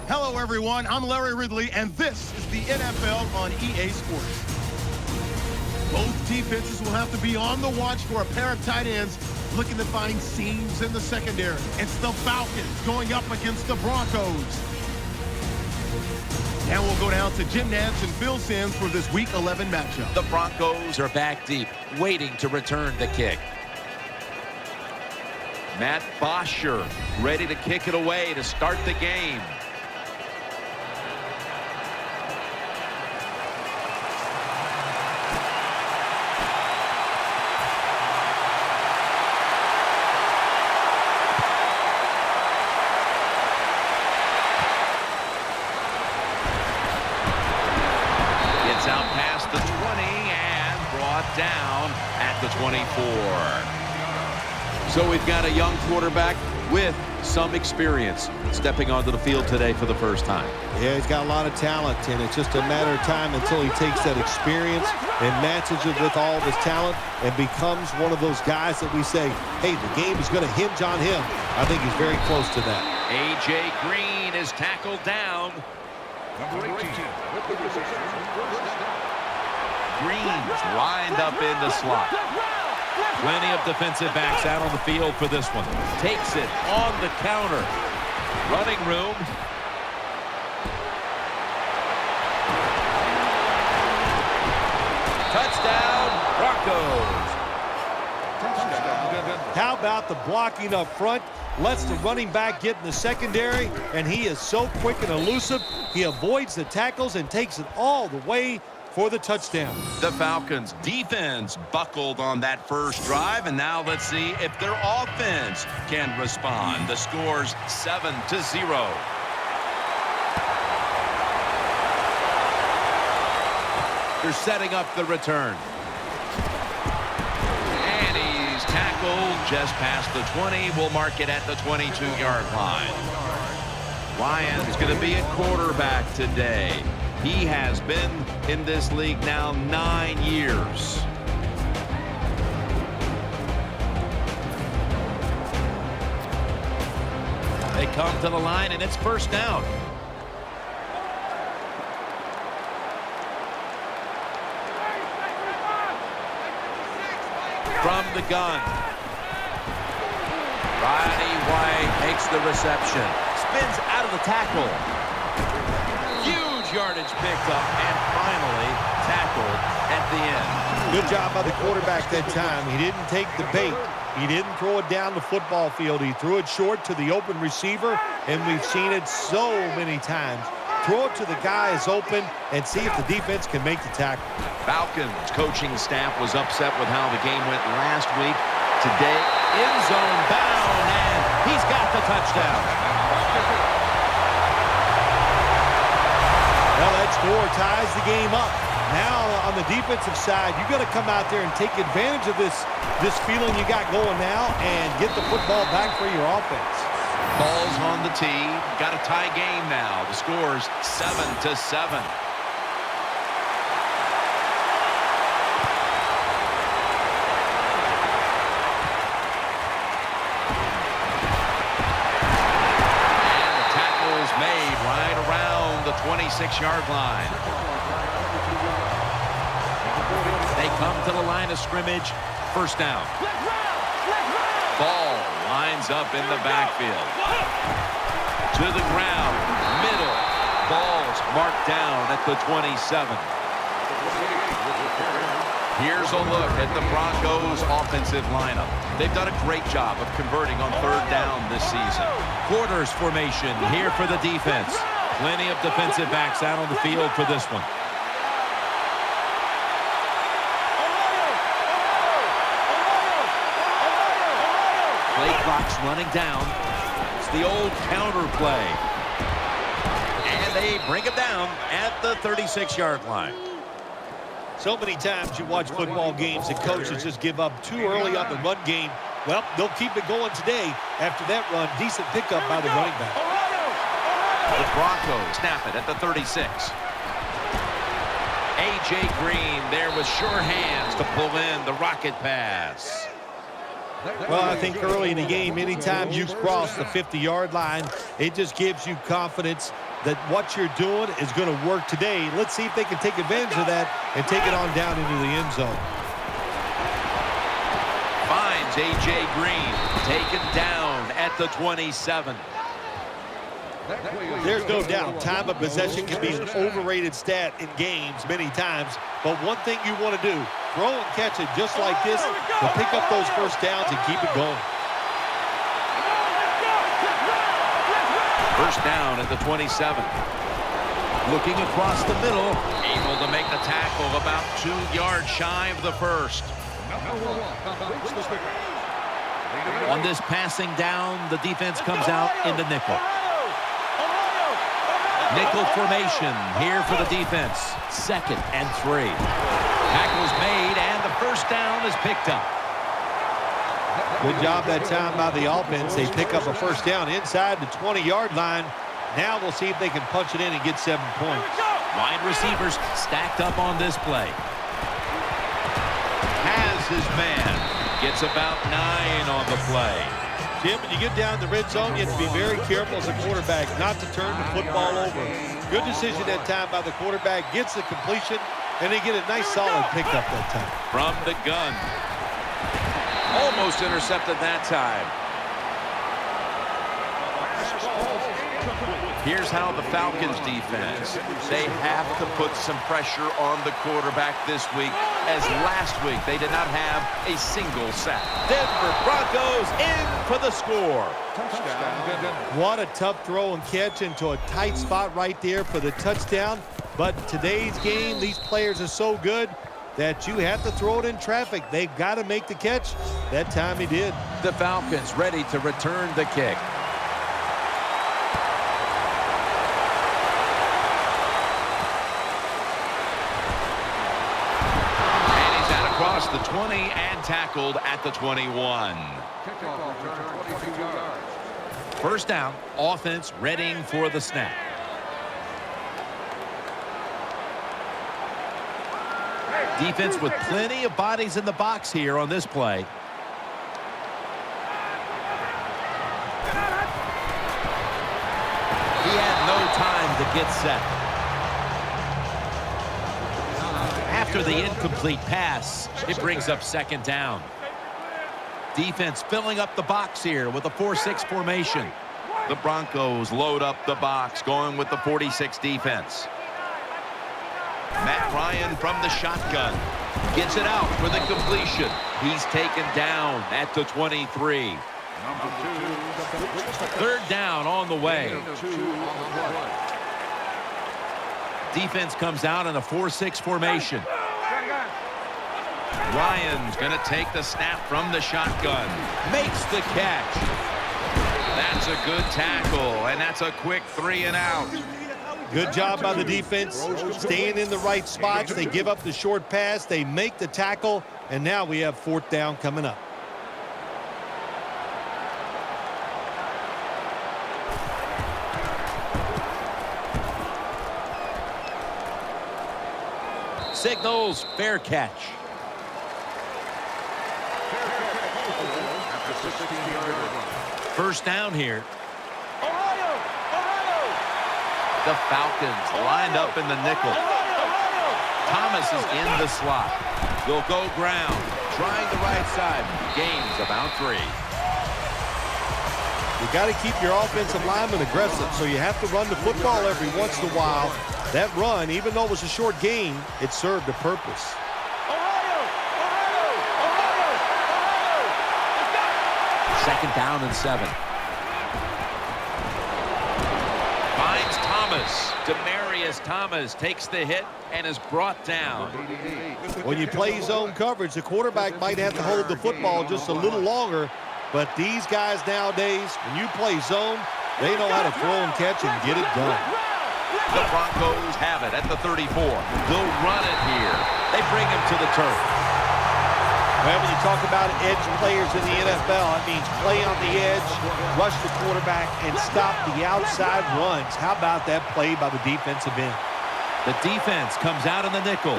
Hello, everyone. I'm Larry Ridley, and this is the NFL on EA Sports. Both defenses will have to be on the watch for a pair of tight ends looking to find seams in the secondary. It's the Falcons going up against the Broncos. Now we'll go down to Jim Nantz and Phil Simms for this Week 11 matchup. The Broncos are back deep, waiting to return the kick. Matt Bosher ready to kick it away to start the game. Out past the 20 and brought down at the 24. So we've got a young quarterback with some experience stepping onto the field today for the first time. Yeah, he's got a lot of talent, and it's just a matter of time until he takes that experience and matches it with all of his talent and becomes one of those guys that we say, hey, the game is going to hinge on him. I think he's very close to that. A.J. Green is tackled down. Number 18. Green's lined up in the slot. Plenty of defensive backs out on the field for this one. Takes it on the counter. Running room. Touchdown, Broncos. How about the blocking up front? Lets the running back get in the secondary, and he is so quick and elusive. He avoids the tackles and takes it all the way for the touchdown. The Falcons' defense buckled on that first drive, and now let's see if their offense can respond. The score's 7-0. They're setting up the return. Tackled just past the 20. We'll mark it at the 22-yard line. Ryan's going to be at quarterback today. He has been in this league now 9 years. They come to the line, and it's first down. From the gun. Roddy White makes the reception. Spins out of the tackle. Huge yardage picked up and finally tackled at the end. Good job by the quarterback that time. He didn't take the bait. He didn't throw it down the football field. He threw it short to the open receiver, and we've seen it so many times. Throw it to the guy is open and see if the defense can make the tackle. Falcons coaching staff was upset with how the game went last week. Today, end zone bound, and he's got the touchdown. Well, that score ties the game up. Now, on the defensive side, you got to come out there and take advantage of this feeling you got going now and get the football back for your offense. Ball's on the tee. Got a tie game now. The score's 7-7. And the tackle's made right around the 26-yard line. They come to the line of scrimmage. First down. Ball lines up in the backfield. To the ground. Middle. Ball's marked down at the 27. Here's a look at the Broncos' offensive lineup. They've done a great job of converting on third down this season. Quarters formation here for the defense. Plenty of defensive backs out on the field for this one. Play clock's running down. It's the old counter play. And they bring it down at the 36-yard line. So many times you watch football games and coaches just give up too early on the run game. Well, they'll keep it going today. After that run, decent pickup by the running back. The Broncos snap it at the 36. A.J. Green there with sure hands to pull in the rocket pass. Well, I think early in the game, anytime you cross the 50-yard line, it just gives you confidence that what you're doing is going to work today. Let's see if they can take advantage of that and take it on down into the end zone. Finds A.J. Green, taken down at the 27. There's no doubt time of possession can be an overrated stat in games many times, but one thing you want to do, throw and catch it just like this to pick up those first downs and keep it going. First down at the 27. Looking across the middle, able to make the tackle about 2 yards shy of the first. On this passing down, the defense comes out in the nickel. Nickel formation here for the defense. 2nd and 3. Tackle's made, and the first down is picked up. Good job that time by the offense. They pick up a first down inside the 20-yard line. Now we'll see if they can punch it in and get 7 points. Wide receivers stacked up on this play. Has his man. Gets about 9 on the play. Jim, when you get down the red zone, you have to be very careful as a quarterback not to turn the football over. Good decision that time by the quarterback. Gets the completion, and they get a nice solid pickup that time. From the gun. Almost intercepted that time. Here's how the Falcons defense, they have to put some pressure on the quarterback this week, as last week they did not have a single sack. Denver Broncos in for the score. What a tough throw and catch into a tight spot right there for the touchdown. But today's game, these players are so good that you have to throw it in traffic. They've got to make the catch. That time he did. The Falcons ready to return the kick. Across the 20 and tackled at the 21. First down, offense readying for the snap. Defense with plenty of bodies in the box here on this play. He had no time to get set. After the incomplete pass, it brings up 2nd down. Defense filling up the box here with a 4-6 formation. The Broncos load up the box, going with the 46 defense. Matt Ryan from the shotgun. Gets it out for the completion. He's taken down at the 23. 3rd down on the way. Defense comes out in a 4-6 formation. Ryan's going to take the snap from the shotgun. Makes the catch. That's a good tackle, and that's a quick 3 and out. Good job by the defense, staying in the right spots. They give up the short pass. They make the tackle, and now we have 4th down coming up. Signals fair catch. First down here. The Falcons lined up in the nickel. Thomas is in the slot. They'll go ground, trying the right side. Gains about 3. You got to keep your offensive lineman aggressive, so you have to run the football every once in a while. That run, even though it was a short gain, it served a purpose. Second down and 7. Finds Thomas. Demarius Thomas takes the hit and is brought down. When you play zone coverage, the quarterback might have to hold the football just a little longer, but these guys nowadays, when you play zone, they know how to throw and catch and get it done. The Broncos have it at the 34. They'll run it here. They bring him to the turf. Well, when you talk about edge players in the NFL, it means play on the edge, rush the quarterback, and stop the outside runs. How about that play by the defensive end? The defense comes out in the nickel.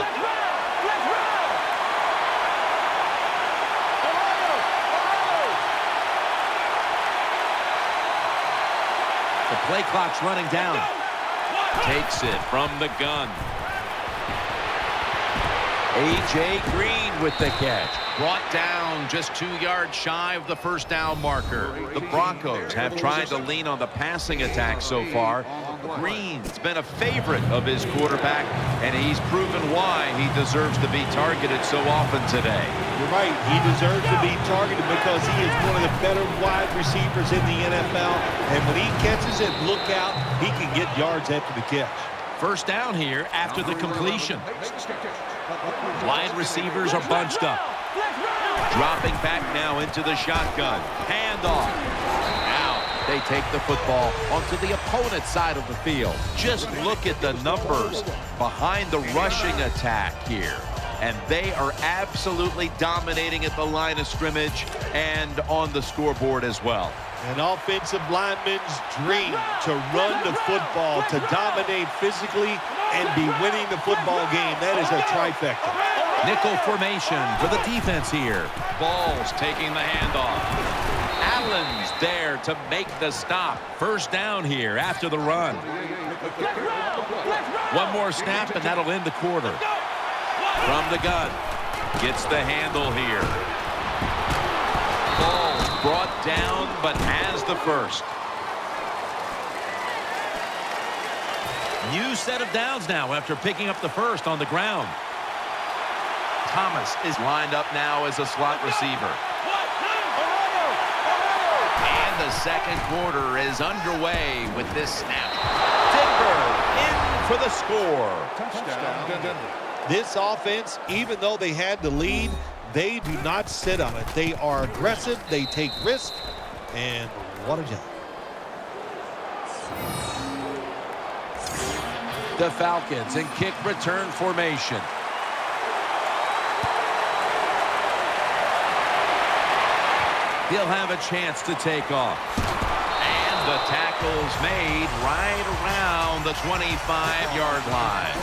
The play clock's running down. Takes it from the gun. A.J. Green with the catch. Brought down just 2 yards shy of the first down marker. The Broncos have tried to lean on the passing attack so far. Green's been a favorite of his quarterback, and he's proven why he deserves to be targeted so often today. You're right. He deserves to be targeted because he is one of the better wide receivers in the NFL. And when he catches it, look out, he can get yards after the catch. First down here after the completion. Wide receivers are bunched up. Dropping back now into the shotgun. Handoff. Now they take the football onto the opponent's side of the field. Just look at the numbers behind the rushing attack here. And they are absolutely dominating at the line of scrimmage and on the scoreboard as well. An offensive lineman's dream to run the football, to dominate physically, and be winning the football game. That is a trifecta. Nickel formation for the defense here. Ball's taking the handoff. Allen's there to make the stop. First down here after the run. One more snap, and that'll end the quarter. From the gun. Gets the handle here. Ball's brought down, but has the first. New set of downs now after picking up the first on the ground. Thomas is lined up now as a slot receiver. And the second quarter is underway with this snap. Denver in for the score. Touchdown, Denver. This offense, even though they had the lead, they do not sit on it. They are aggressive, they take risks, and what a job. The Falcons in kick return formation. He'll have a chance to take off. And the tackle's made right around the 25-yard line.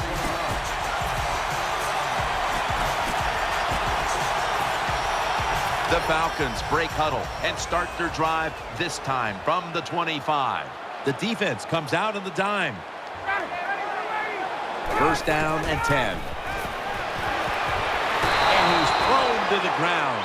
The Falcons break huddle and start their drive this time from the 25. The defense comes out in the dime. First down and 10. And he's thrown to the ground.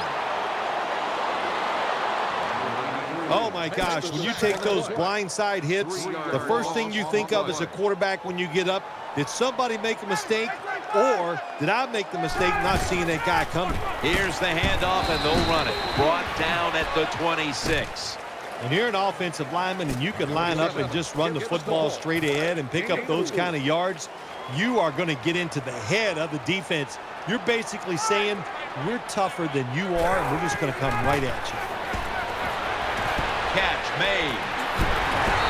Oh my gosh, when you take those blindside hits, the first thing you think of as a quarterback when you get up, did somebody make a mistake, or did I make the mistake not seeing that guy coming? Here's the handoff, and they'll run it. Brought down at the 26. When you're an offensive lineman and you can line up and just run the football straight ahead and pick up those kind of yards, you are going to get into the head of the defense. You're basically saying, we're tougher than you are, and we're just going to come right at you. Catch made.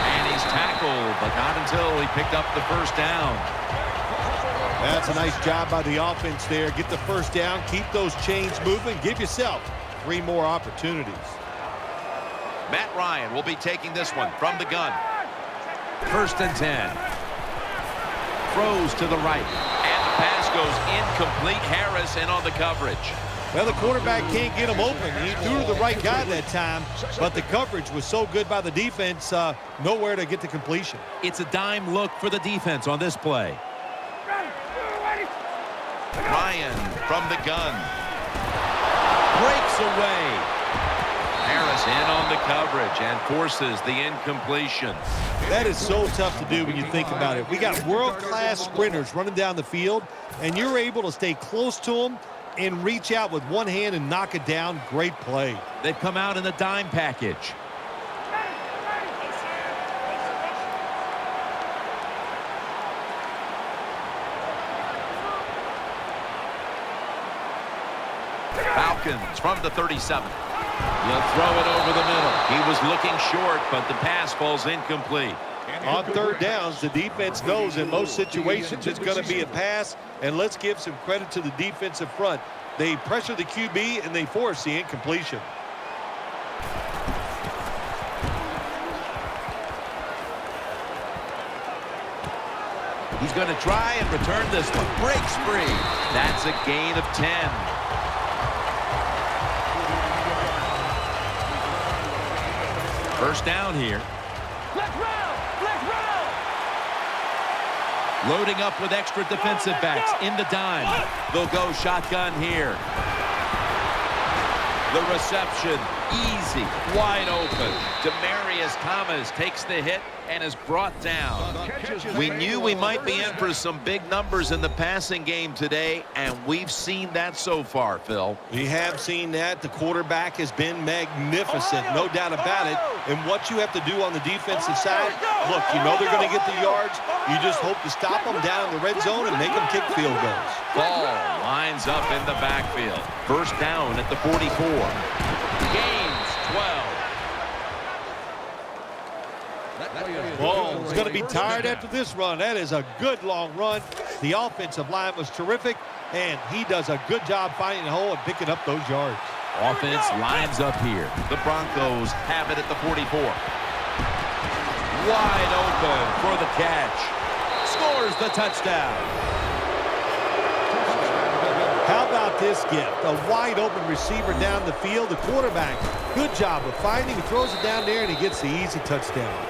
And he's tackled, but not until he picked up the first down. That's a nice job by the offense there. Get the first down, keep those chains moving, give yourself 3 more opportunities. Matt Ryan will be taking this one from the gun. First and 10. Throws to the right. And the pass goes incomplete. Harris in on the coverage. Well, the quarterback can't get him open. He threw to the right guy that time, but the coverage was so good by the defense, nowhere to get the completion. It's a dime look for the defense on this play. Ryan from the gun. Breaks away. Harris in on the coverage and forces the incompletion. That is so tough to do when you think about it. We got world-class sprinters running down the field, and you're able to stay close to them and reach out with one hand and knock it down. Great play. They've come out in the dime package. Falcons from the 37. He'll throw it over the middle. He was looking short, but the pass falls incomplete. On third downs, the defense knows in most situations it's going to be a pass, and let's give some credit to the defensive front. They pressure the QB, and they force the incompletion. He's going to try and return this one. Breaks free. That's a gain of 10. First down here. Loading up with extra defensive backs in the dime. They'll go shotgun here. The reception, easy, wide open. Demarius Thomas takes the hit and is brought down. We knew we might be in for some big numbers in the passing game today, and we've seen that so far, Phil. We have seen that. The quarterback has been magnificent, no doubt about it. And what you have to do on the defensive side, look, you know they're going to get the yards. You just hope to stop them down in the red zone and make them kick field goals. Ball lines up in the backfield. First down at the 44. Gains 12. Ball is going to be tired after this run. That is a good long run. The offensive line was terrific, and he does a good job finding the hole and picking up those yards. Offense lines up here. The Broncos have it at the 44. Wide open for the catch. Scores the touchdown. How about this gift? A wide open receiver down the field. The quarterback, good job of finding. He throws it down there, and he gets the easy touchdown.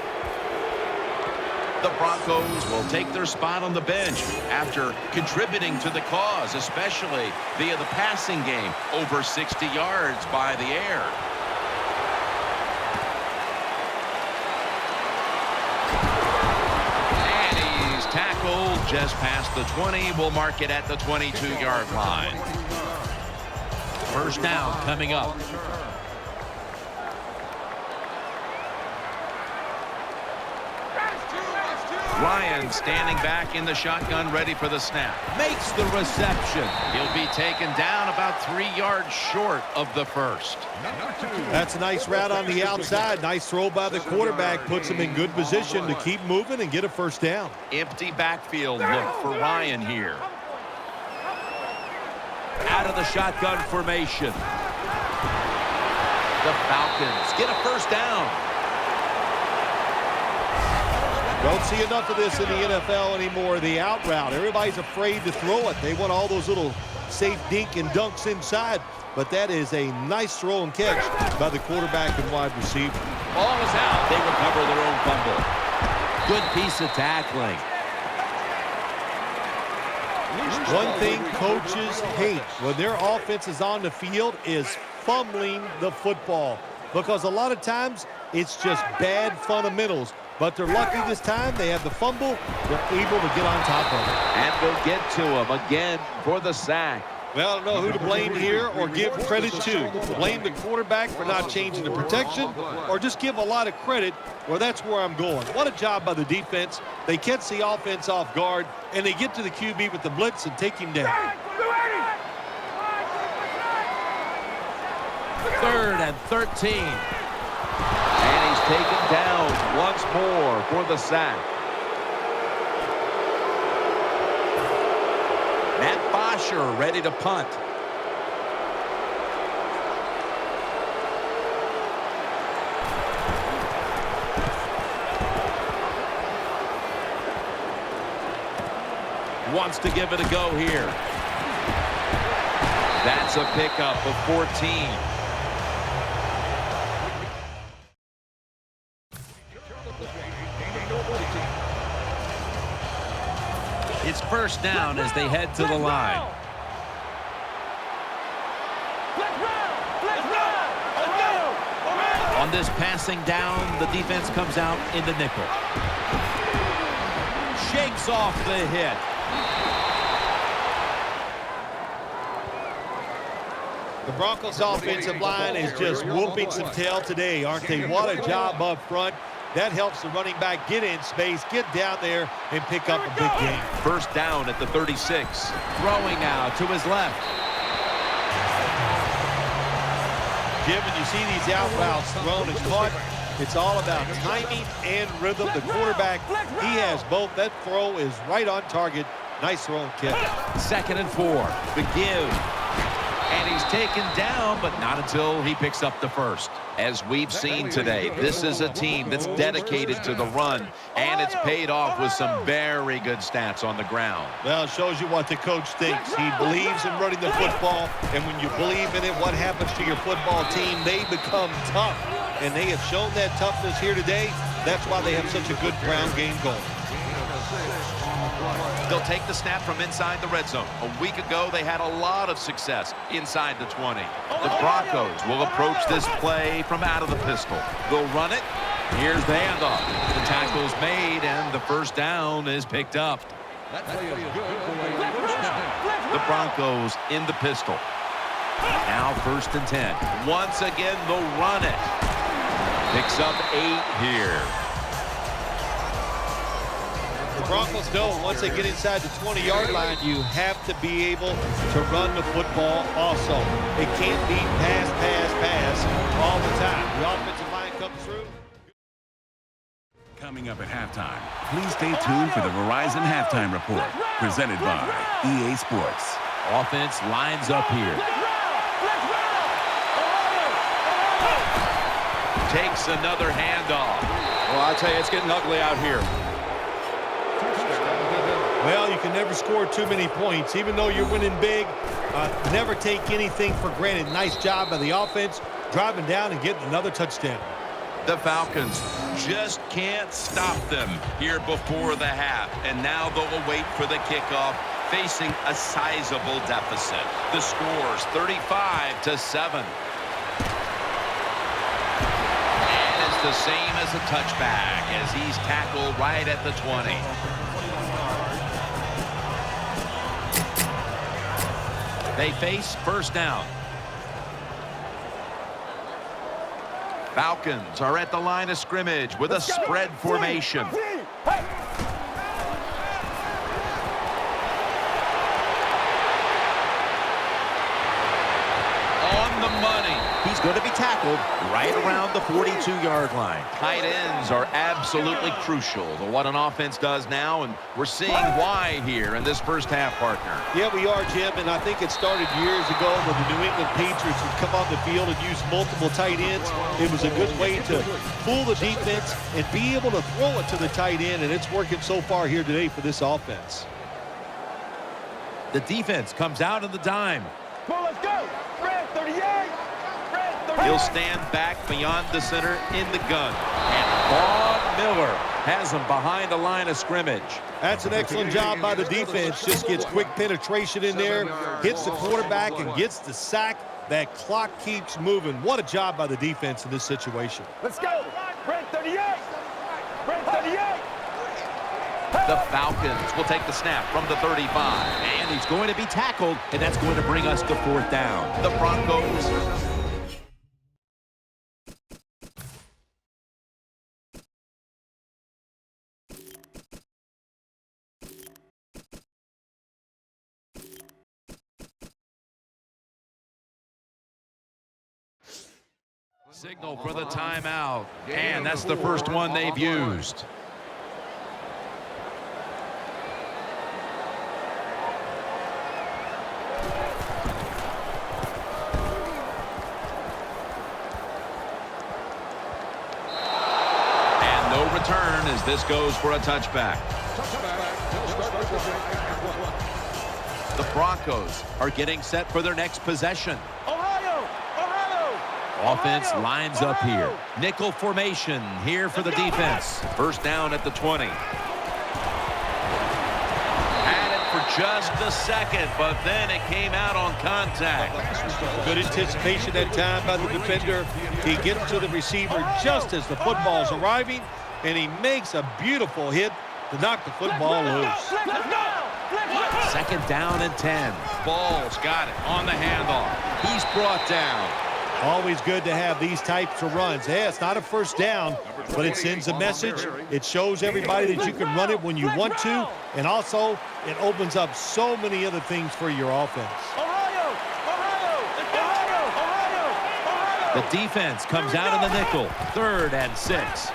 The Broncos will take their spot on the bench after contributing to the cause, especially via the passing game, over 60 yards by the air. And he's tackled just past the 20. We'll mark it at the 22-yard line. First down coming up. Ryan standing back in the shotgun, ready for the snap. Makes the reception. He'll be taken down about 3 yards short of the first. That's a nice route on the outside. Nice throw by the quarterback. Puts him in good position to keep moving and get a first down. Empty backfield look for Ryan here. Out of the shotgun formation. The Falcons get a first down. Don't see enough of this in the NFL anymore. The out route. Everybody's afraid to throw it. They want all those little safe dink and dunks inside. But that is a nice throw and catch by the quarterback and wide receiver. Ball is out. They recover their own fumble. Good piece of tackling. One thing coaches hate when their offense is on the field is fumbling the football. Because a lot of times it's just bad fundamentals. But they're lucky this time. They have the fumble. They're able to get on top of it. And we'll get to him again for the sack. Well, I don't know who to blame here or give credit to. Blame the quarterback for not changing the protection, or just give a lot of credit. Well, that's where I'm going. What a job by the defense. They catch the offense off guard, and they get to the QB with the blitz and take him down. 3rd and 13. And he's taken down once more for the sack. Matt Bosher ready to punt. Wants to give it a go here. That's a pickup of 14. It's first down as they head to the line. On this passing down, the defense comes out in the nickel. Shakes off the hit. The Broncos offensive line is just whooping some tail today, aren't they? What a job up front. That helps the running back get in space, get down there, and pick up a big game. First down at the 36. Throwing now to his left. Jim, when you see these out routes thrown and caught, it's all about timing and rhythm. The quarterback, he has both. That throw is right on target. Nice throw and catch. 2nd and 4. The give. And he's taken down, but not until he picks up the first. As we've seen today, this is a team that's dedicated to the run, and it's paid off with some very good stats on the ground. Well, it shows you what the coach thinks. He believes in running the football, and when you believe in it, what happens to your football team? They become tough, and they have shown that toughness here today. That's why they have such a good ground game going. They'll take the snap from inside the red zone. A week ago, they had a lot of success inside the 20. The Broncos will approach this play from out of the pistol. They'll run it. Here's the handoff. The tackle's made, and the first down is picked up. The Broncos in the pistol. Now 1st and 10. Once again, they'll run it. Picks up 8 here. The Broncos know once they get inside the 20-yard line, you have to be able to run the football also. It can't be pass, pass, pass all the time. The offensive line comes through. Coming up at halftime, please stay tuned for the Verizon Halftime Report, presented by EA Sports. Offense lines up here. Takes another handoff. Well, I tell you, it's getting ugly out here. Well, you can never score too many points. Even though you're winning big, never take anything for granted. Nice job by the offense, driving down and getting another touchdown. The Falcons just can't stop them here before the half. And now they'll wait for the kickoff, facing a sizable deficit. The score's 35-7. The same as a touchback as he's tackled right at the 20. They face 1st down. Falcons are at the line of scrimmage with a spread formation. On the money. He's going to be tackled right around the 42-yard line. Tight ends are absolutely crucial to what an offense does now, and we're seeing why here in this first half, partner. Yeah, we are, Jim, and I think it started years ago when the New England Patriots would come on the field and use multiple tight ends. It was a good way to fool the defense and be able to throw it to the tight end, and it's working so far here today for this offense. The defense comes out in the dime. Well, let's go. Red 38. He'll stand back beyond the center in the gun. And Vaughn Miller has him behind the line of scrimmage. That's an excellent job by the defense. Just gets quick penetration in there, hits the quarterback, and gets the sack. That clock keeps moving. What a job by the defense in this situation. Let's go. Red 38. Red 38. The Falcons will take the snap from the 35. And he's going to be tackled, and that's going to bring us to 4th down. The Broncos... Signal for the timeout, and that's the first one they've used. And no return as this goes for a touchback. The Broncos are getting set for their next possession. Offense lines up here. Nickel formation here for the defense. 1st down at the 20. Had it for just a second, but then it came out on contact. Good anticipation that time by the defender. He gets to the receiver just as the football's arriving, and he makes a beautiful hit to knock the football loose. 2nd down and 10. Ball's got it on the handoff. He's brought down. Always good to have these types of runs. Yeah, it's not a 1st down, but it sends a message. It shows everybody that you can run it when you want to, and also it opens up so many other things for your offense. The defense comes out in the nickel. 3rd and 6.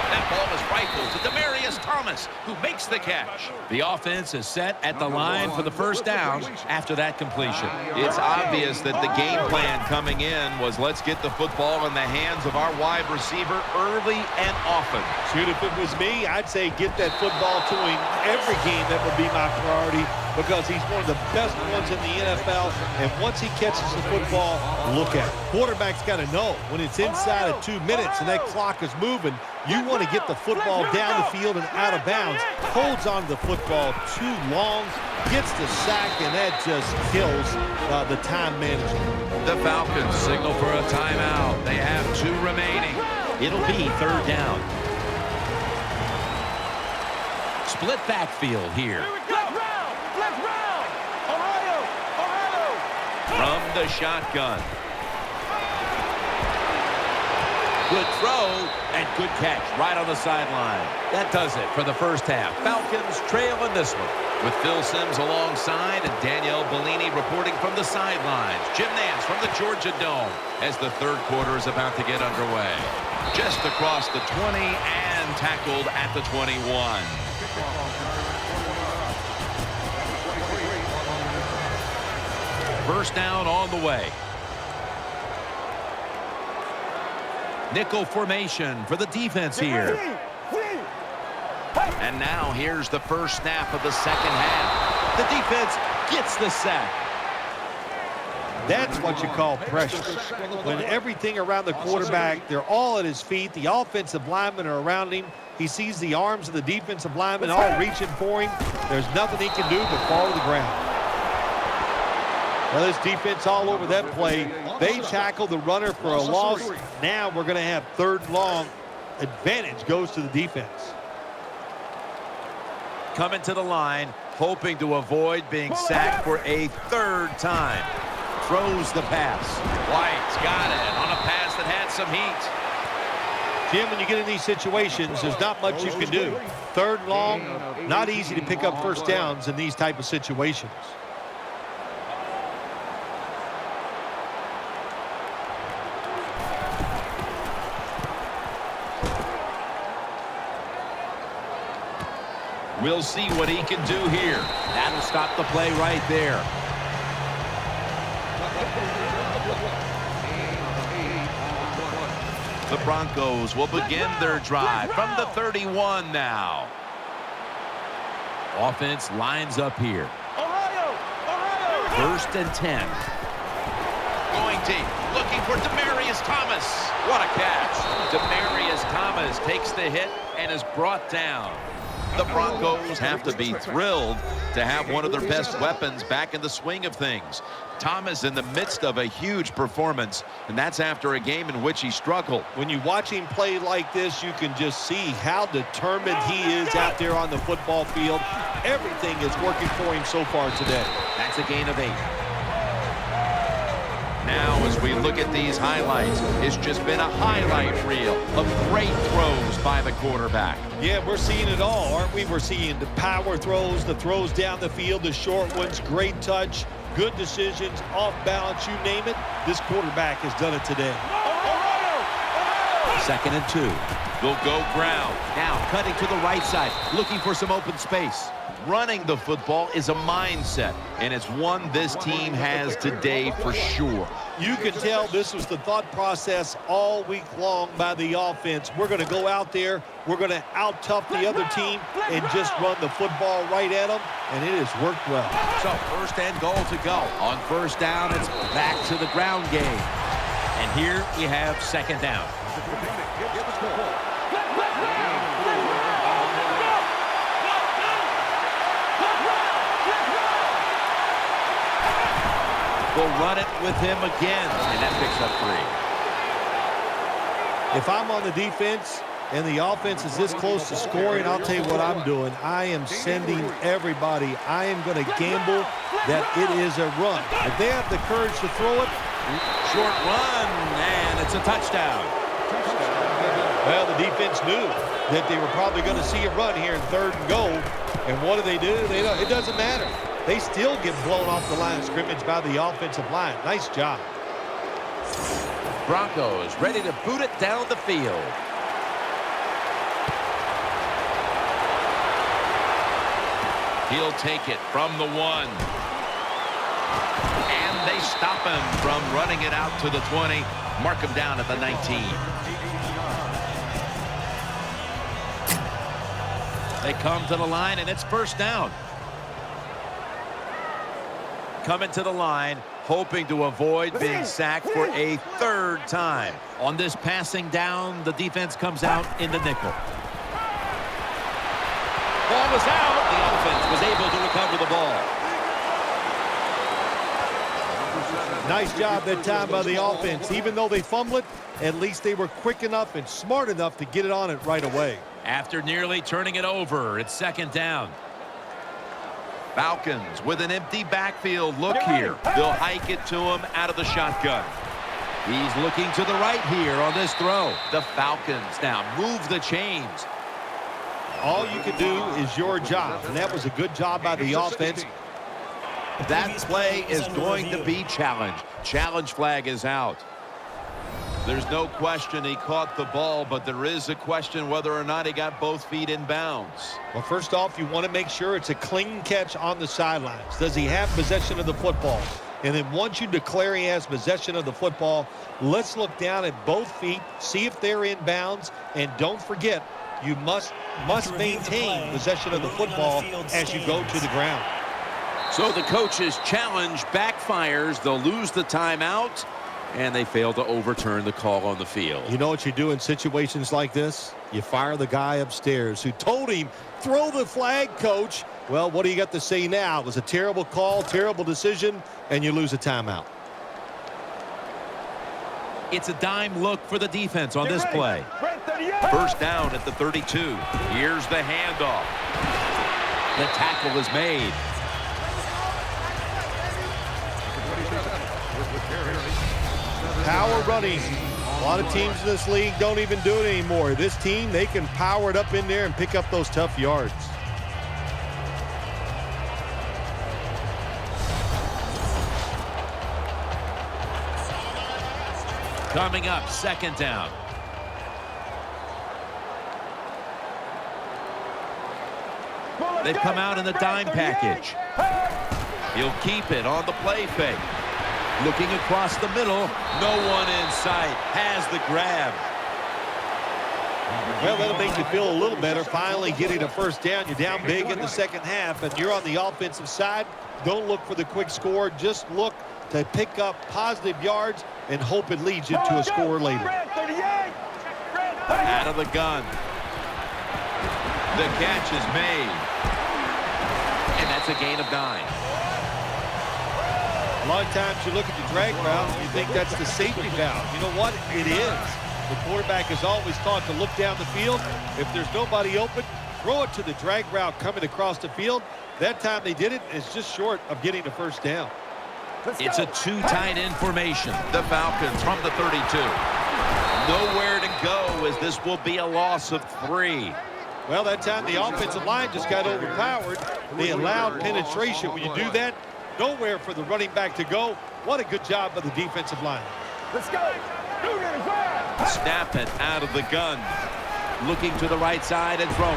That ball is rifled to Demaryius Thomas, who makes the catch. The offense is set at the line for the 1st down after that completion. It's obvious that the game plan coming in was let's get the football in the hands of our wide receiver early and often. Shoot, if it was me, I'd say get that football to him every game. That would be my priority. because he's one of the best ones in the NFL. And once he catches the football, look at it. Quarterback's got to know when it's inside of 2 minutes and that clock is moving, you want to get the football down the field and out of bounds. Holds on to the football too long, gets the sack, and that just kills the time management. The Falcons signal for a timeout. They have 2 remaining. It'll be 3rd down. Split backfield here. From the shotgun. Good throw and good catch right on the sideline. That does it for the first half. Falcons trail in this one. With Phil Simms alongside and Danielle Bellini reporting from the sidelines. Jim Nance from the Georgia Dome as the 3rd quarter is about to get underway. Just across the 20 and tackled at the 21. First down on the way. Nickel formation for the defense here. And now here's the first snap of the second half. The defense gets the sack. That's what you call pressure. When everything around the quarterback, they're all at his feet. The offensive linemen are around him. He sees the arms of the defensive linemen all reaching for him. There's nothing he can do but fall to the ground. Well, this defense all over that play. They tackled the runner for a loss. Now we're going to have 3rd and long. Advantage goes to the defense. Coming to the line, hoping to avoid being sacked for a 3rd time. Throws the pass. White's got it on a pass that had some heat. Jim, when you get in these situations, there's not much you can do. 3rd and long, not easy to pick up first downs in these type of situations. We'll see what he can do here. That'll stop the play right there. The Broncos will begin their drive from the 31 now. Offense lines up here. 1st and 10. Going deep, looking for Demaryius Thomas. What a catch. Demaryius Thomas takes the hit and is brought down. The Broncos have to be thrilled to have one of their best weapons back in the swing of things. Thomas in the midst of a huge performance, and that's after a game in which he struggled. When you watch him play like this, you can just see how determined he is out there on the football field. Everything is working for him so far today. That's a gain of 8. Now, as we look at these highlights, it's just been a highlight reel of great throws by the quarterback. Yeah, we're seeing it all, aren't we? We're seeing the power throws, the throws down the field, the short ones, great touch, good decisions, off balance, you name it. This quarterback has done it today. 2nd and 2. Will go ground. Now cutting to the right side, looking for some open space. Running the football is a mindset, and it's one this team has today for sure. You can tell this was the thought process all week long by the offense. We're going to go out there, we're going to out-tough the other team and just run the football right at them, and it has worked well. So 1st and goal to go. On 1st down, it's back to the ground game. And here we have 2nd down. We'll run it with him again, and that picks up 3. If I'm on the defense and the offense is this close to scoring, I'll tell you what I'm doing. I am sending everybody. I am going to gamble that it is a run. If they have the courage to throw it. Short run, and it's a touchdown. Well, the defense knew that they were probably going to see a run here in 3rd and goal. And what do? It doesn't matter. They still get blown off the line of scrimmage by the offensive line. Nice job. Broncos ready to boot it down the field. He'll take it from the 1. And they stop him from running it out to the 20. Mark him down at the 19. They come to the line, and it's 1st down. coming to the line, hoping to avoid being sacked for a third time. On this passing down, the defense comes out in the nickel. Ball was out. The offense was able to recover the ball. Nice job that time by the offense. Even though they fumbled it, at least they were quick enough and smart enough to get it on it right away. After nearly turning it over, it's second down. Falcons with an empty backfield. Look here. They'll hike it to him out of the shotgun. He's looking to the right here on this throw. The Falcons now move the chains. All you can do is your job, and that was a good job by the offense. That play is going to be challenged. Challenge flag is out. There's no question he caught the ball, but there is a question whether or not he got both feet in bounds. Well, first off, you want to make sure it's a clean catch on the sidelines. Does he have possession of the football? And then once you declare he has possession of the football, let's look down at both feet, see if they're in bounds, and don't forget, you must maintain possession of the football as you go to the ground. So the coach's challenge backfires. They'll lose the timeout, and they fail to overturn the call on the field. You know what you do in situations like this? You fire the guy upstairs who told him, throw the flag, coach. Well, what do you got to say now? It was a terrible call, terrible decision, and you lose a timeout. It's a dime look for the defense on this play. First down at the 32. Here's the handoff. The tackle is made. Power running. A lot of teams in this league don't even do it anymore. This team, they can power it up in there and pick up those tough yards. Coming up, second down. They've come out in the dime package. He'll keep it on the play fake. Looking across the middle. No one in sight. Has the grab. Well, that'll make you feel a little better. Finally getting a first down. You're down big in the second half, and you're on the offensive side. Don't look for the quick score. Just look to pick up positive yards and hope it leads you to a score later. Out of the gun. The catch is made. And that's a gain of 9. A lot of times you look at the drag route and you think that's the safety valve. You know what? It is. The quarterback is always taught to look down the field. If there's nobody open, throw it to the drag route coming across the field. That time they did it. It's just short of getting the first down. It's a two tight end formation. The Falcons from the 32. Nowhere to go as this will be a loss of 3. Well, that time the offensive line just got overpowered. They allowed penetration. When you do that, nowhere for the running back to go. What a good job by the defensive line. Let's go. Snap it out of the gun. Looking to the right side and throwing.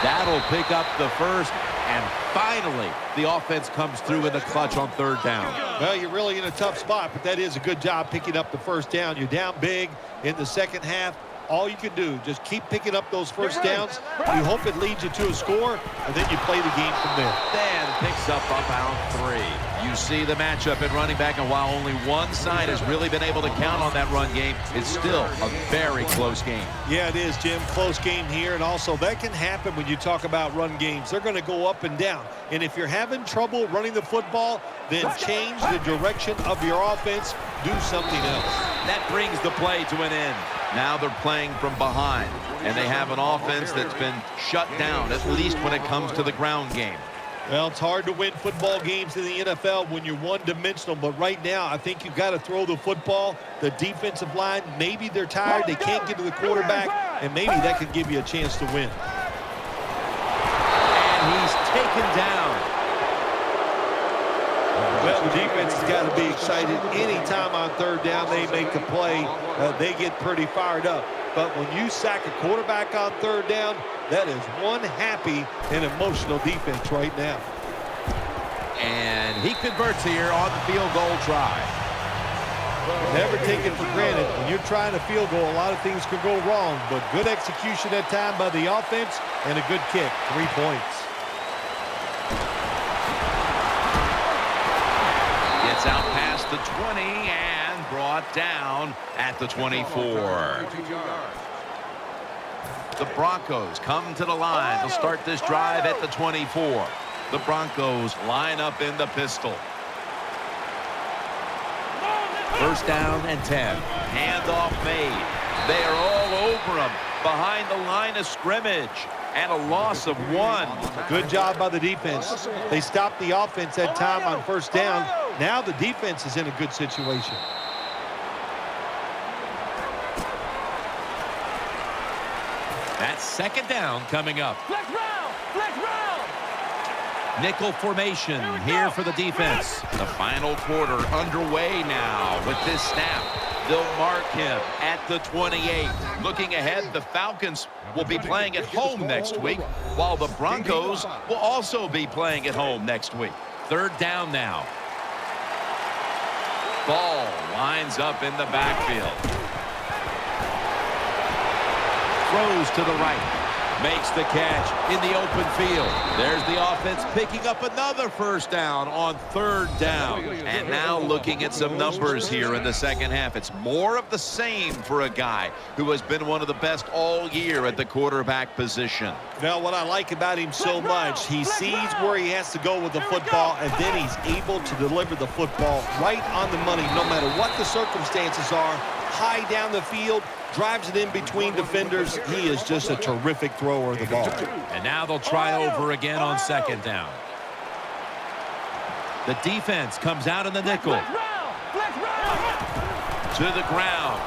That'll pick up the first. And finally, the offense comes through in the clutch on third down. Well, you're really in a tough spot, but that is a good job picking up the first down. You're down big in the second half. All you can do, just keep picking up those first downs. You hope it leads you to a score, and then you play the game from there. Dan picks up about 3. You see the matchup at running back, and while only one side has really been able to count on that run game, it's still a very close game. Yeah, it is, Jim. Close game here, and also that can happen when you talk about run games. They're going to go up and down, and if you're having trouble running the football, then change the direction of your offense. Do something else. That brings the play to an end. Now they're playing from behind, and they have an offense that's been shut down, at least when it comes to the ground game. Well, it's hard to win football games in the NFL when you're one-dimensional, but right now I think you've got to throw the football. The defensive line, maybe they're tired, they can't get to the quarterback, and maybe that can give you a chance to win. And he's taken down. Well, the defense has got to be excited. Anytime on third down they make a play, they get pretty fired up. But when you sack a quarterback on third down, that is one happy and emotional defense right now. And he converts here on the field goal try. Never take it for granted. When you're trying a field goal, a lot of things could go wrong. But good execution that time by the offense and a good kick. 3 points. past the 20 and brought down at the 24. The Broncos come to the line to start this drive at the 24. The Broncos line up in the pistol. First down and 10. Handoff made. They are all over him behind the line of scrimmage. And a loss of 1. Good job by the defense. They stopped the offense that time on first down. Now the defense is in a good situation. That's second down coming up. Flex round! Flex round! Nickel formation here for the defense. The final quarter underway now with this snap. They'll mark him at the 28. Looking ahead, the Falcons will be playing at home next week, while the Broncos will also be playing at home next week. Third down now. Ball lines up in the backfield. Throws to the right. Makes the catch in the open field. There's the offense picking up another first down on third down. And now looking at some numbers here in the second half. It's more of the same for a guy who has been one of the best all year at the quarterback position. Now, what I like about him so much, he sees where he has to go with the football, and then he's able to deliver the football right on the money, no matter what the circumstances are. High down the field, drives it in between defenders. He is just a terrific thrower of the ball. And now they'll try over again on second down. The defense comes out in the nickel. To the ground.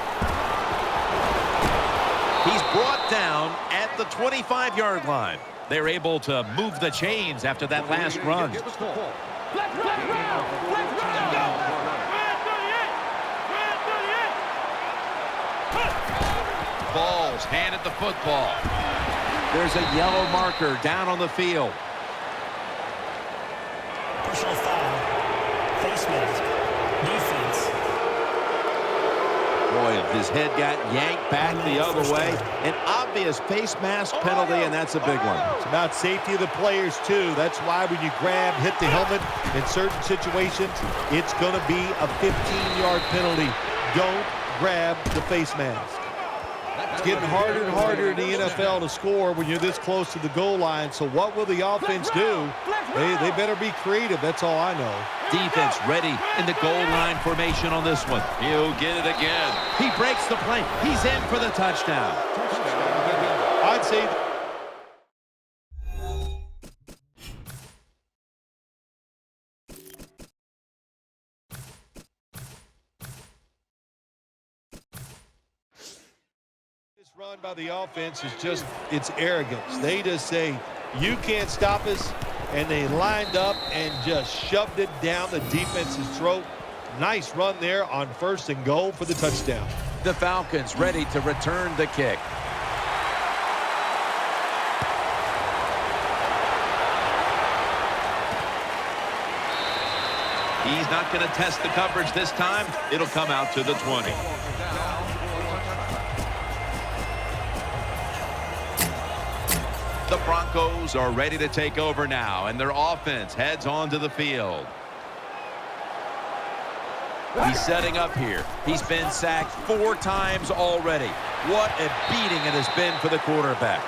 He's brought down at the 25-yard line. They're able to move the chains after that last run. Balls handed the football. There's a yellow marker down on the field. Personal foul. Face mask. Defense. Boy, his head got yanked back the other way. An obvious face mask penalty, and that's a big one. It's about safety of the players, too. That's why when you grab, hit the helmet in certain situations, it's going to be a 15-yard penalty. Don't grab the face mask. It's getting harder and harder in the NFL to score when you're this close to the goal line. So what will the offense do? They better be creative. That's all I know. Defense ready in the goal line formation on this one. He'll get it again. He breaks the play. He's in for the touchdown. I'd say this run by the offense is just, it's arrogance. They just say, you can't stop us, and they lined up and just shoved it down the defense's throat. Nice run there on first and goal for the touchdown. The Falcons ready to return the kick. He's not going to test the coverage this time. It'll come out to the 20. The Broncos are ready to take over now, and their offense heads onto the field. He's setting up here. He's been sacked 4 times already. What a beating it has been for the quarterback.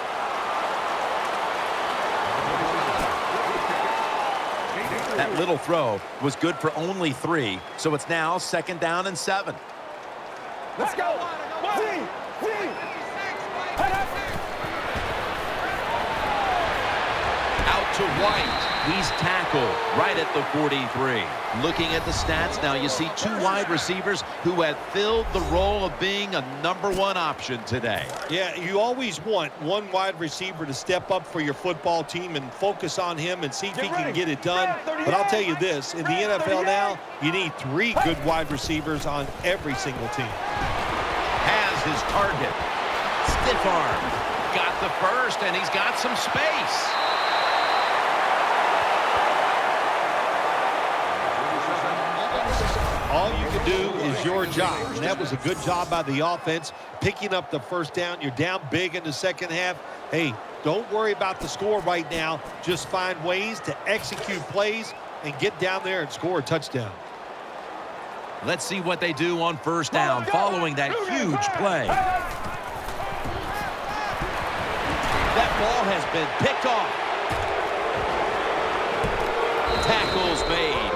That little throw was good for only 3, so it's now second down and 7. Let's go! Out to White. He's tackled right at the 43. Looking at the stats now, you see 2 wide receivers who have filled the role of being a #1 option today. Yeah, you always want one wide receiver to step up for your football team and focus on him and see if he can get it done. But I'll tell you this, in the NFL now, you need 3 good wide receivers on every single team. Has his target. Stiff arm. Got the first, and he's got some space. All you can do is your job, and that was a good job by the offense, picking up the first down. You're down big in the second half. Hey, don't worry about the score right now. Just find ways to execute plays and get down there and score a touchdown. Let's see what they do on first down following that huge play. That ball has been picked off. Tackles made.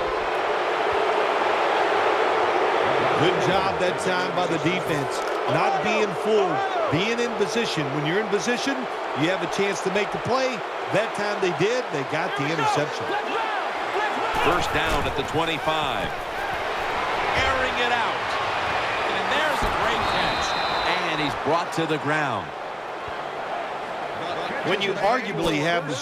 Good job that time by the defense. Not being fooled, being in position. When you're in position, you have a chance to make the play. That time they did. They got the interception. First down at the 25. Airing it out. And there's a great catch. And he's brought to the ground. When you arguably have the...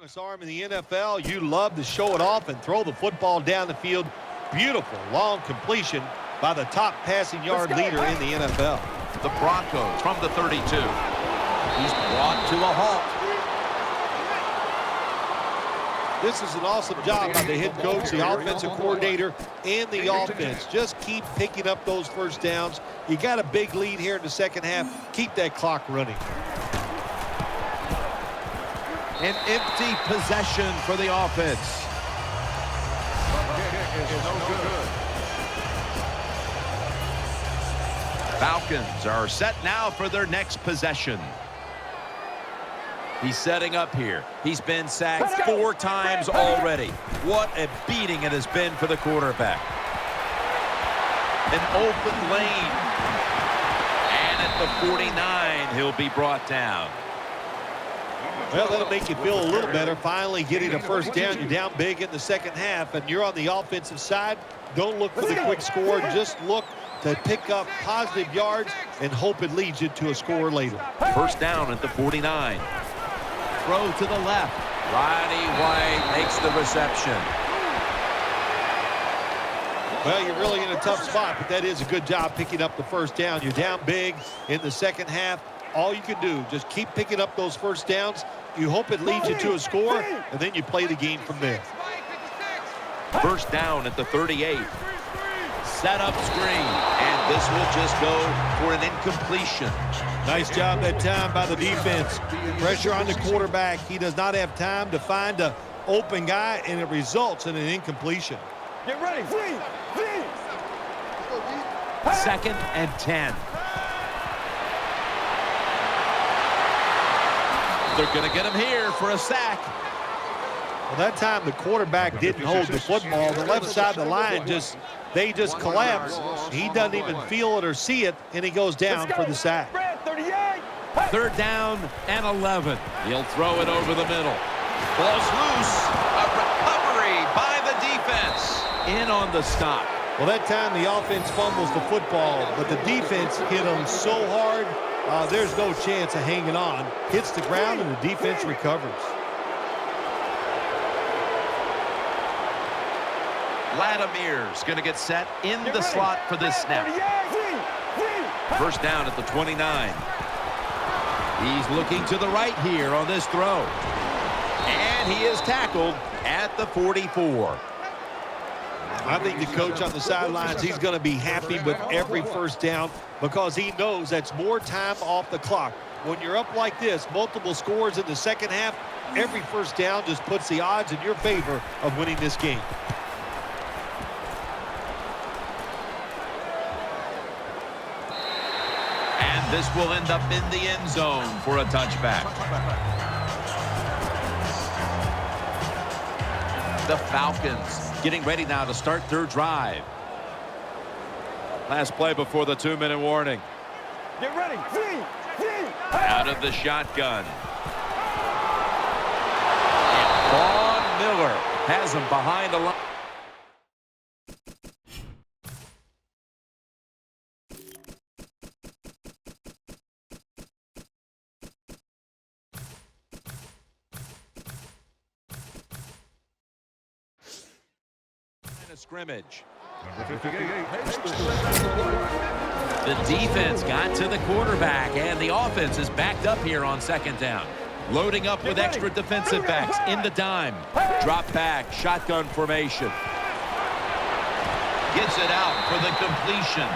strongest arm in the NFL, you love to show it off and throw the football down the field. Beautiful long completion by the top passing yard leader in the NFL. The Broncos from the 32. He's brought to a halt. This is an awesome job by the head coach, the offensive coordinator, and the offense. Just keep picking up those first downs. You got a big lead here in the second half. Keep that clock running. An empty possession for the offense. Falcons are set now for their next possession. He's setting up here. He's been sacked 4 times already. What a beating it has been for the quarterback. An open lane. And at the 49, he'll be brought down. Well, that'll make you feel a little better. Finally getting a first down. You're down big in the second half, and you're on the offensive side. Don't look for the quick score. Just look to pick up positive yards and hope it leads you to a score later. First down at the 49. Throw to the left. Roddy White makes the reception. Well, you're really in a tough spot, but that is a good job picking up the first down. You're down big in the second half. All you can do, just keep picking up those first downs. You hope it leads you to a score, and then you play the game from there. First down at the 38. Set up screen. And this will just go for an incompletion. Nice job that time by the defense. Pressure on the quarterback. He does not have time to find an open guy, and it results in an incompletion. Get ready. Second and 10. They're going to get him here for a sack. Well, that time the quarterback didn't hold the football. The left side of the line they just collapse. He doesn't even feel it or see it, and he goes down for the sack. Third down and 11. He'll throw it over the middle. Ball's loose. A recovery by the defense. In on the stop. Well, that time the offense fumbles the football, but the defense hit him so hard, there's no chance of hanging on. Hits the ground, and the defense recovers. Latimer's going to get set in the slot for this snap. First down at the 29. He's looking to the right here on this throw. And he is tackled at the 44. I think the coach on the sidelines, he's going to be happy with every first down because he knows that's more time off the clock. When you're up like this, multiple scores in the second half, every first down just puts the odds in your favor of winning this game. And this will end up in the end zone for a touchback. The Falcons getting ready now to start their drive. Last play before the 2-minute warning. Get ready. Out of the shotgun. And Vaughn Miller has him behind the line. Scrimmage. The defense got to the quarterback, and the offense is backed up here on second down. Loading up with extra defensive backs in the dime. Drop back, shotgun formation. Gets it out for the completion.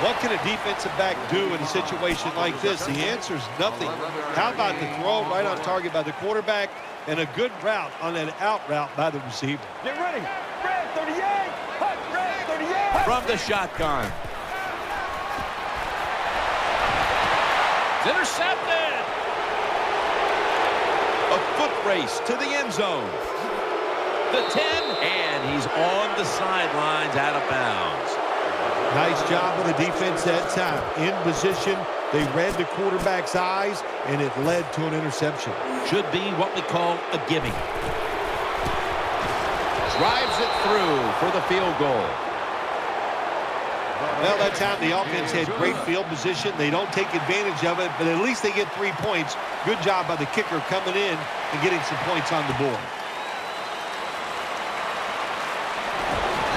What can a defensive back do in a situation like this? The answer is nothing. How about the throw right on target by the quarterback and a good route on that out route by the receiver? Get ready. Red 38. Red 38. From the shotgun. It's intercepted. A foot race to the end zone. The 10, and he's on the sidelines out of bounds. Nice job of the defense that time. In position, they read the quarterback's eyes, and it led to an interception. Should be what we call a gimme. Drives it through for the field goal. Well, that time the offense had great field position. They don't take advantage of it, but at least they get 3 points. Good job by the kicker coming in and getting some points on the board.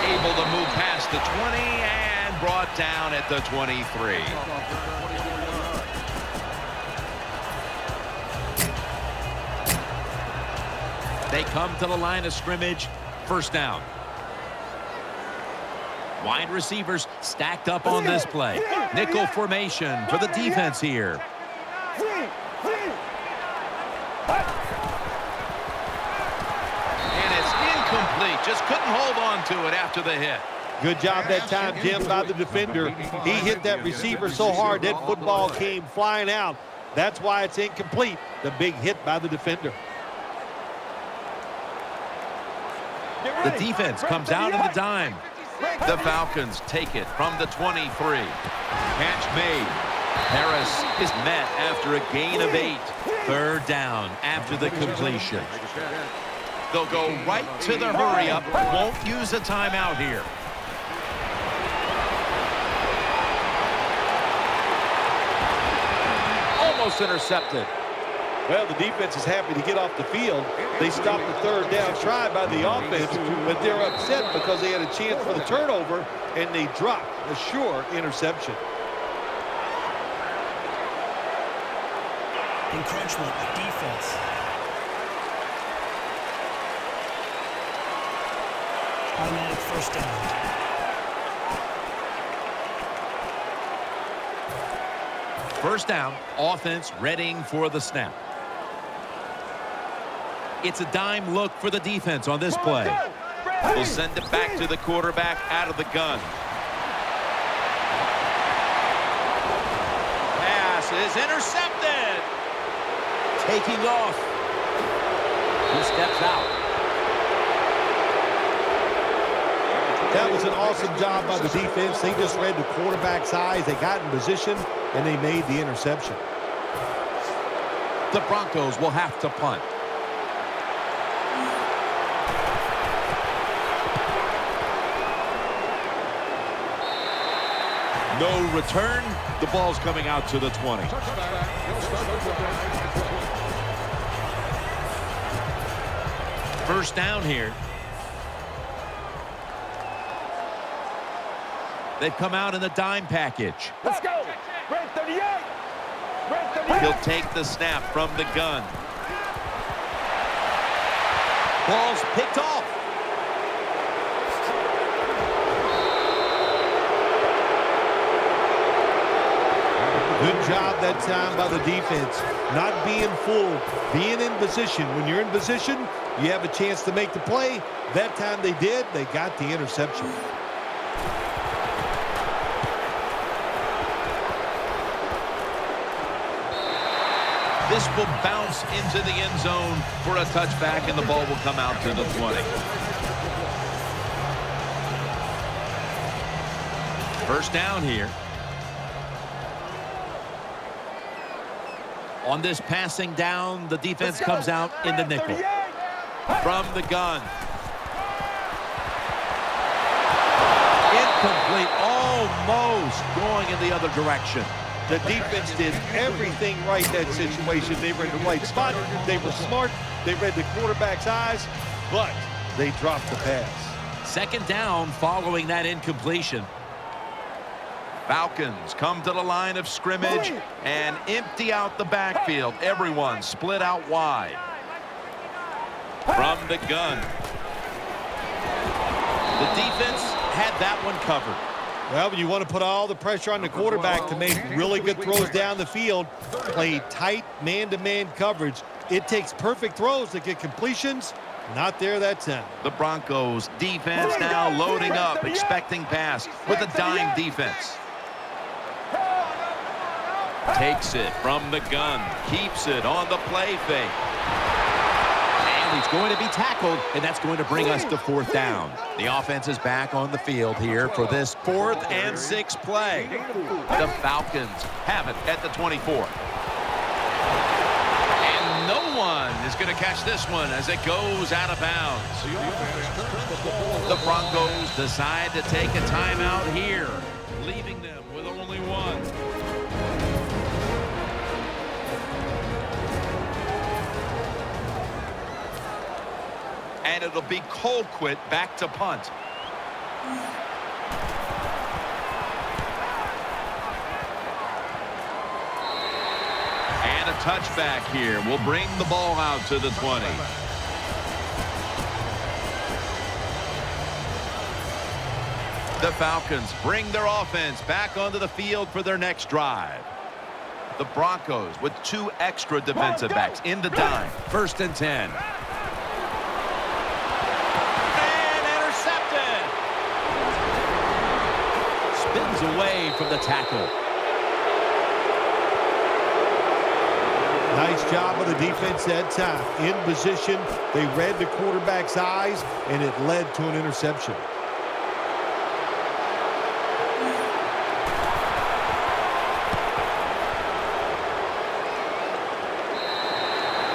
Able to move past the 20 and brought down at the 23. They come to the line of scrimmage. First down. Wide receivers stacked up on this play. Nickel formation for the defense here. And it's incomplete. Just couldn't hold on to it after the hit. Good job that time, Jim, by the defender. He hit that receiver so hard that football came flying out. That's why it's incomplete. The big hit by the defender. The defense comes out in the dime. The Falcons take it from the 23. Catch made. Harris is met after a gain of 8. Third down after the completion. They'll go right to the hurry up. Won't use a timeout here. Almost intercepted. Well, the defense is happy to get off the field. They stopped the third down try by the offense, but they're upset because they had a chance for the turnover, and they dropped a sure interception. Encroachment, defense. Automatic first down. First down, offense readying for the snap. It's a dime look for the defense on this play. We'll send it back to the quarterback out of the gun. Pass is intercepted. Taking off. He steps out. That was an awesome job by the defense. They just read the quarterback's eyes. They got in position, and they made the interception. The Broncos will have to punt. No return. The ball's coming out to the 20. First down here. They've come out in the dime package. Let's go. Red 38. Red 38. He'll take the snap from the gun. Ball's picked off. Good job that time by the defense. Not being fooled, being in position. When you're in position, you have a chance to make the play. That time they did. They got the interception. This will bounce into the end zone for a touchback, and the ball will come out to the 20. First down here. On this passing down, the defense comes out in the nickel. From the gun. Incomplete, almost going in the other direction. The defense did everything right in that situation. They were in the right spot. They were smart. They read the quarterback's eyes, but they dropped the pass. Second down following that incompletion. Falcons come to the line of scrimmage and empty out the backfield. Everyone split out wide. From the gun. The defense had that one covered. Well, when you want to put all the pressure on the quarterback to make really good throws down the field, play tight man-to-man coverage, it takes perfect throws to get completions. Not there that time. The Broncos defense now loading up, expecting pass with a dime defense. Takes it from the gun, keeps it on the play fake. And he's going to be tackled, and that's going to bring us to fourth down. The offense is back on the field here for this 4th and 6 play. The Falcons have it at the 24. And no one is going to catch this one as it goes out of bounds. The Broncos decide to take a timeout here, leaving them with only one. And it'll be Colquitt back to punt. And a touchback here will bring the ball out to the 20. The Falcons bring their offense back onto the field for their next drive. The Broncos with 2 extra defensive backs in the dime. 1st and 10. Spins away from the tackle. Nice job of the defense that time. In position, they read the quarterback's eyes, and it led to an interception.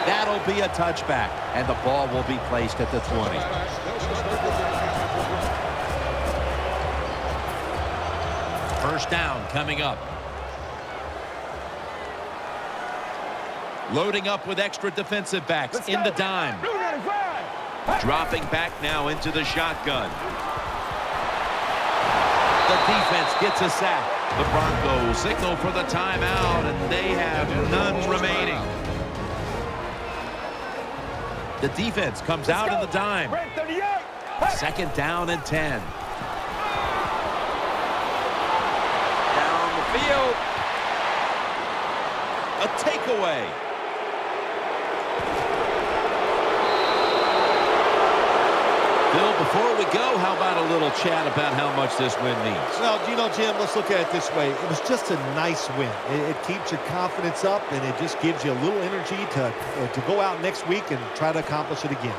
That'll be a touchback, and the ball will be placed at the 20. First down coming up. Loading up with extra defensive backs in the dime. Dropping back now into the shotgun. The defense gets a sack. The Broncos signal for the timeout, and they have none remaining. The defense comes out in the dime. Second down and 10. Down the field. A takeaway. Bill, before we go, how about a little chat about how much this win means? Well, you know, Jim, let's look at it this way. It was just a nice win. It keeps your confidence up, and it just gives you a little energy to go out next week and try to accomplish it again.